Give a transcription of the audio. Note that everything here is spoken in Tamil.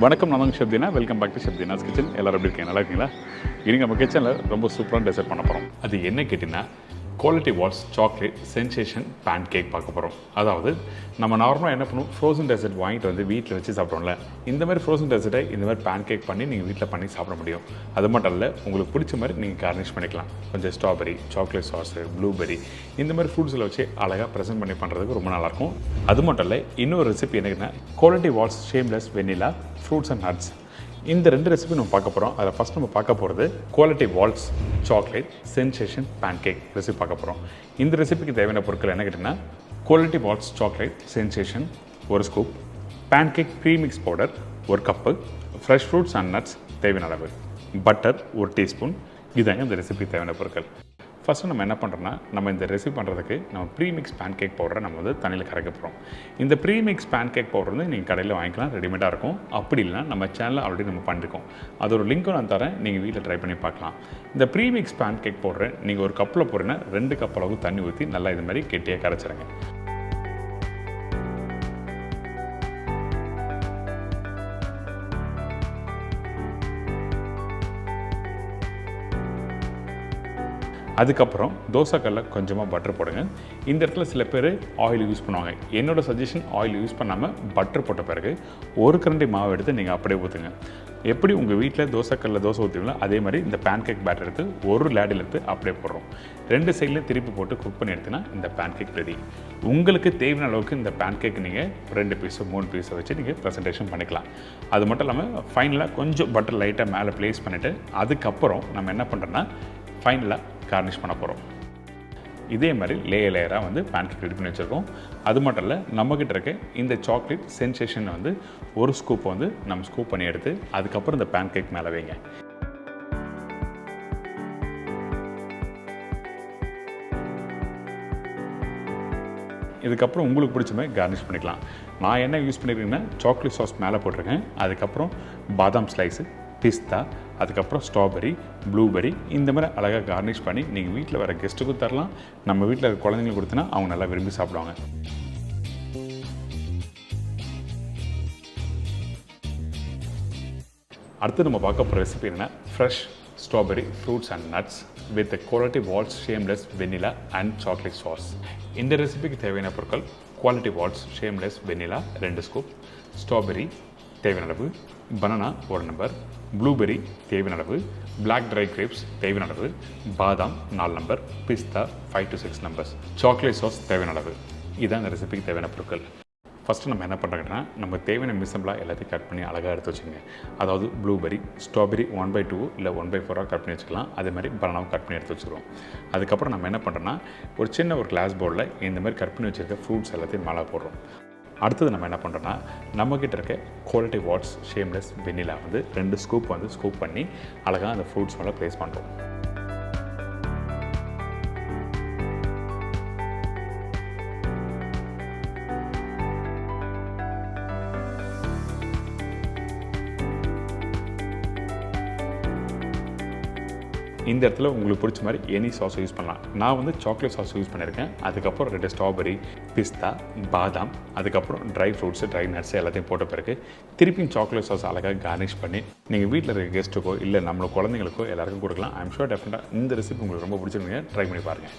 வணக்கம், நான் chef Deena. Welcome back to chef Deena's kitchen. எல்லாரும் எப்படி இருக்கீங்க? நல்லா இருக்கீங்களா? இன்றைக்கி நம்ம கிச்சனில் ரொம்ப சூப்பரான டெசர்ட் பண்ண போகிறோம். அது என்ன கேட்டிங்கன்னா, quality Wall's chocolate sensation pancake பார்க்க போகிறோம். அதாவது நம்ம நார்மலாக என்ன பண்ணுவோம், ஃப்ரோசன் டெசர்ட் வாங்கிட்டு வந்து வீட்டில் வச்சு சாப்பிட்றோம்ல, இந்த மாதிரி ஃப்ரோசன் டெசர்ட்டை இந்த மாதிரி பேன்கேக் பண்ணி நீங்கள் வீட்டில் பண்ணி சாப்பிட முடியும். அது மட்டும் இல்லை, உங்களுக்கு பிடிச்ச மாதிரி நீங்கள் கார்னிஷ் பண்ணிக்கலாம். கொஞ்சம் ஸ்ட்ராபெரி, சாக்லேட் சாஸு, ப்ளூபெரி இந்த மாதிரி ஃப்ரூட்ஸில் வச்சு அழகாக ப்ரெசென்ட் பண்ணி பண்ணுறதுக்கு ரொம்ப நல்லாயிருக்கும். அது மட்டும் இல்லை, இன்னொரு ரெசிபி என்னன்னா quality Wall's shameless vanilla fruits and nuts. இந்த ரெண்டு ரெசிபி நம்ம பார்க்க போகிறோம். அதில் ஃபஸ்ட் நம்ம பார்க்க போகிறது quality Wall's chocolate sensation pancake recipe பார்க்க போகிறோம். இந்த ரெசிபிக்கு தேவையான பொருட்கள் என்ன கேட்டிங்கன்னா, குவாலிட்டி வால்ஸ் சாக்லேட் சென்சேஷன் ஒரு ஸ்கூப், பேன்கேக் ப்ரீமிக்ஸ் பவுடர் ஒரு cup, fresh fruits and nuts தேவையான அளவு, பட்டர் ஒரு டீஸ்பூன். இதுதாங்க இந்த ரெசிபிக்கு தேவையான பொருட்கள். ஃபஸ்ட்டு நம்ம என்ன பண்ணுறோன்னா, நம்ம இந்த ரெசிபி பண்ணுறதுக்கு நம்ம ப்ரீமிக்ஸ் பேன்கேக் பவுடரை நம்ம வந்து தண்ணியில் கரைக்க போகிறோம். இந்த ப்ரீமிக்ஸ் பேன்கேக் பவுடர் வந்து நீங்கள் கடையில் வாங்கிக்கலாம், ரெடிமேடாக இருக்கும். அப்படி இல்லைனா நம்ம சேனலில் ஆல்ரெடி நம்ம பண்ணியிருக்கோம். அது ஒரு லிங்க்கும் நான் தரேன், நீங்கள் வீட்டில் ட்ரை பண்ணி பார்க்கலாம். இந்த ப்ரீமிக்ஸ் பேன்கேக் பவுடரை நீங்கள் ஒரு கப்பில் போடுறீங்கன்னா 2 கப் அளவுக்கு தண்ணி ஊற்றி நல்லா இது மாதிரி கெட்டியாக கரைச்சிருங்க. அதுக்கப்புறம் தோசைக்கல்ல கொஞ்சமாக பட்டர் போடுங்க. இந்த இடத்துல சில பேர் ஆயில் யூஸ் பண்ணுவாங்க. என்னோடய சஜஷன், ஆயில் யூஸ் பண்ணாமல் பட்டர் போட்ட பிறகு ஒரு கரண்டி மாவு எடுத்து நீங்கள் அப்படியே ஊற்றுங்க. எப்படி உங்கள் வீட்டில் தோசைக்கல்ல தோசை ஊற்றுவீங்களோ அதே மாதிரி இந்த பேன்கேக் பேட்டர் எடுத்து ஒரு லேடில் எடுத்து அப்படியே போடுறோம். 2 சைட்லேயும் திருப்பி போட்டு குக் பண்ணி எடுத்துனா இந்த பேன்கேக் ரெடி. உங்களுக்கு தேவையான அளவுக்கு இந்த பேன்கேக் நீங்கள் 2 பீஸோ 3 பீஸோ வச்சு நீங்கள் ப்ரெசன்டேஷன் பண்ணிக்கலாம். அது மட்டும் இல்லாமல் ஃபைனலாக கொஞ்சம் பட்டர் லைட்டாக மேலே ப்ளேஸ் பண்ணிவிட்டு அதுக்கப்புறம் நம்ம என்ன பண்ணுறோன்னா ஃபைனலாக கார்னிஷ் பண்ண போகிறோம். இதே மாதிரி லேயராக வந்து பேன்கேக் ரெடி பண்ணி வச்சுருக்கோம். அது மட்டும் இல்லை, நம்மக்கிட்ட இருக்க இந்த சாக்லேட் சென்சேஷன் வந்து ஒரு ஸ்கூப் வந்து நம்ம ஸ்கூப் பண்ணி எடுத்து அதுக்கப்புறம் இந்த பேன்கேக் மேலே வைங்க. இதுக்கப்புறம் உங்களுக்கு பிடிச்ச மாதிரி கார்னிஷ் பண்ணிக்கலாம். நான் என்ன யூஸ் பண்ணியிருக்கேன்னா, சாக்லேட் சாஸ் மேலே போட்டிருக்கேன். அதுக்கப்புறம் பாதாம் ஸ்லைஸு, பிஸ்தா, அதுக்கப்புறம் ஸ்ட்ராபெரி, ப்ளூபெரி இந்த மாதிரி அழகாக கார்னிஷ் பண்ணி நீங்கள் வீட்டில் வர கெஸ்ட்டுக்கும் தரலாம். நம்ம வீட்டில் இருக்க குழந்தைங்களுக்கு கொடுத்தனா அவங்க நல்லா விரும்பி சாப்பிடுவாங்க. அடுத்து நம்ம பார்க்க போகிற ரெசிபி என்ன, fresh strawberry fruits and nuts with quality Wall's shameless vanilla and chocolate sauce. இந்த ரெசிபிக்கு தேவையான பொருட்கள், quality Wall's shameless vanilla 2 scoop, strawberry தேவையான அளவு, பனானா 1 நம்பர், ப்ளூபெரி தேவையான அளவு, பிளாக் ட்ரை கிரேப்ஸ் தேவையான அளவு, பாதாம் 4 நம்பர், பிஸ்தா 5 to 6 நம்பர்ஸ், சாக்லேட் சாஸ் தேவையான அளவு. இதுதான் இந்த ரெசிபிக்கு தேவையான பொருட்கள். ஃபஸ்ட்டு நம்ம என்ன பண்ணுறோன்னா, நம்ம தேவையான மிசம்பிளாக எல்லாத்தையும் கட் பண்ணி அழகாக எடுத்து வச்சுங்க. அதாவது ப்ளூபெரி, ஸ்ட்ராபெரி 1/2 இல்லை 1/4 கட் பண்ணி வச்சுக்கலாம். அதே மாதிரி பனானாவும் கட் பண்ணி எடுத்து வச்சுருவோம். அதுக்கப்புறம் நம்ம என்ன பண்ணுறோன்னா, ஒரு சின்ன ஒரு கிளாஸ் பவுலில் இந்த மாதிரி கட் பண்ணி வச்சுருக்க ஃப்ரூட்ஸ் எல்லாத்தையும் மேலே போடுறோம். அடுத்தது நம்ம என்ன பண்ணுறோன்னா, நம்மக்கிட்ட இருக்க குவாலிட்டி வால்ஸ் ஷேம்லெஸ் வெண்ணிலா வந்து 2 ஸ்கூப் வந்து ஸ்கூப் பண்ணி அழகாக அந்த ஃப்ரூட்ஸ் மேலே ப்ளேஸ் பண்ணுறோம். இந்த இடத்துல உங்களுக்கு பிடிச்ச மாதிரி எனி சாஸ் யூஸ் பண்ணலாம். நான் வந்து சாக்லேட் சாஸ் யூஸ் பண்ணியிருக்கேன். அதுக்கப்புறம் 2 ஸ்ட்ராபெரி, பிஸ்தா, பாதாம், அதுக்கப்புறம் ட்ரை ஃப்ரூட்ஸு, ட்ரை நட்ஸ் எல்லாத்தையும் போட்ட பிறகு திருப்பியும் சாக்லேட் சாஸ் அழகாக கார்னிஷ் பண்ணி நீங்கள் வீட்டில் இருக்க கெஸ்ட்டுக்கோ இல்லை நம்மளோட குழந்தைங்களுக்கோ எல்லாருக்கும் கொடுக்கலாம். ஐம் ஷூர் டெஃபினட்டாக இந்த ரெசிபி உங்களுக்கு ரொம்ப பிடிச்சிருந்தீங்க, ட்ரை பண்ணி பாருங்கள்.